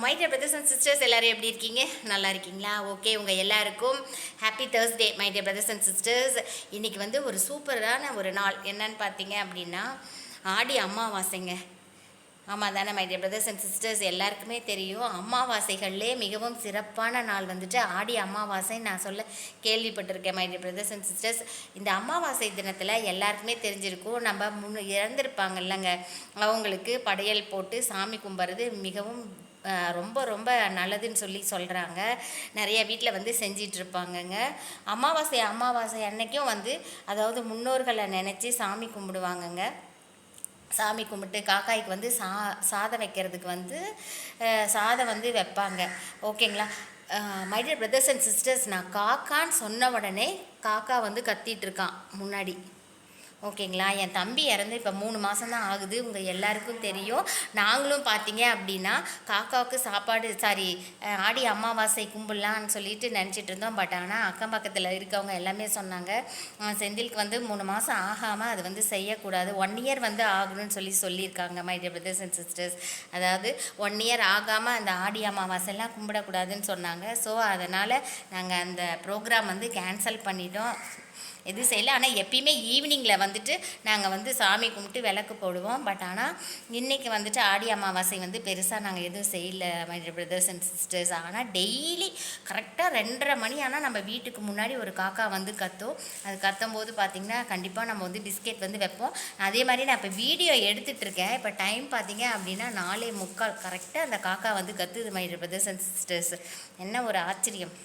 My dear brothers and sisters எல்லோரும் எப்படி இருக்கீங்க? நல்லா இருக்கீங்களா? ஓகே, உங்கள் எல்லாருக்கும் happy Thursday my dear brothers and sisters. இன்றைக்கி வந்து ஒரு சூப்பரான ஒரு நாள். என்னன்னு பார்த்தீங்க அப்படின்னா ஆடி அமாவாசைங்க. ஆமாம் தானே my dear brothers and sisters, எல்லாருக்குமே தெரியும். அமாவாசைகள்லேயே மிகவும் சிறப்பான நாள் வந்துட்டு ஆடி அமாவாசை நான் சொல்ல கேள்விப்பட்டிருக்கேன் my dear brothers and sisters. இந்த அமாவாசை தினத்தில் எல்லாருக்குமே தெரிஞ்சிருக்கும், நம்ம இறந்துருப்பாங்க இல்லைங்க, அவங்களுக்கு படையல் போட்டு சாமி கும்பிட்றது மிகவும் ரொம்ப ரொம்ப நல்லதுன்னு சொல்லி சொல்கிறாங்க. நிறைய வீட்டில் வந்து செஞ்சிட்ருப்பாங்கங்க. அமாவாசை அன்னைக்கும் வந்து அதாவது முன்னோர்களை நினச்சி சாமி கும்பிடுவாங்கங்க. சாமி கும்பிட்டு காக்காய்க்கு வந்து சாதம் வைக்கிறதுக்கு வந்து சாதம் வந்து வைப்பாங்க. ஓகேங்களா my dear brothers and sisters, நான் காக்கான்னு சொன்ன உடனே காக்கா வந்து கத்திட்டு இருக்கான் முன்னாடி. ஓகேங்களா, என் தம்பி இறந்து இப்போ 3 மாதம் தான் ஆகுது. உங்கள் எல்லாருக்கும் தெரியும். நாங்களும் பார்த்தீங்க அப்படின்னா காக்காவுக்கு சாப்பாடு ஆடி அமாவாசை கும்பிடலான்னு சொல்லிட்டு நினச்சிட்டு இருந்தோம். பட் ஆனால் அக்கம் பக்கத்தில் இருக்கவங்க எல்லாமே சொன்னாங்க, செந்திலுக்கு வந்து 3 மாதம் ஆகாமல் அது வந்து செய்யக்கூடாது, 1 இயர் வந்து ஆகணும்னு சொல்லியிருக்காங்க my dear brothers and sisters. அதாவது 1 இயர் ஆகாமல் அந்த ஆடி அமாவாசைலாம் கும்பிடக்கூடாதுன்னு சொன்னாங்க. ஸோ அதனால் நாங்கள் அந்த ப்ரோக்ராம் வந்து கேன்சல் பண்ணிட்டோம், எதுவும் செய்யலை. ஆனால் எப்பயுமே ஈவினிங்கில் வந்துட்டு நாங்கள் வந்து சாமி கும்பிட்டு விளக்கு போடுவோம். பட் ஆனால் இன்றைக்கி வந்துட்டு ஆடி அமாவாசை வந்து பெருசாக நாங்கள் எதுவும் செய்யலை my dear brothers and sisters. ஆனால் டெய்லி கரெக்டாக 2:30 மணி ஆனால் நம்ம வீட்டுக்கு முன்னாடி ஒரு காக்கா வந்து கத்தும். அது கத்தும் போது பார்த்திங்கன்னா கண்டிப்பாக நம்ம வந்து பிஸ்கெட் வந்து வைப்போம். அதே மாதிரி நான் இப்போ வீடியோ எடுத்துகிட்ருக்கேன். இப்போ டைம் பார்த்திங்க அப்படின்னா 4:45 கரெக்டாக அந்த காக்கா வந்து கத்துது my dear brothers and sisters. என்ன ஒரு ஆச்சரியம்!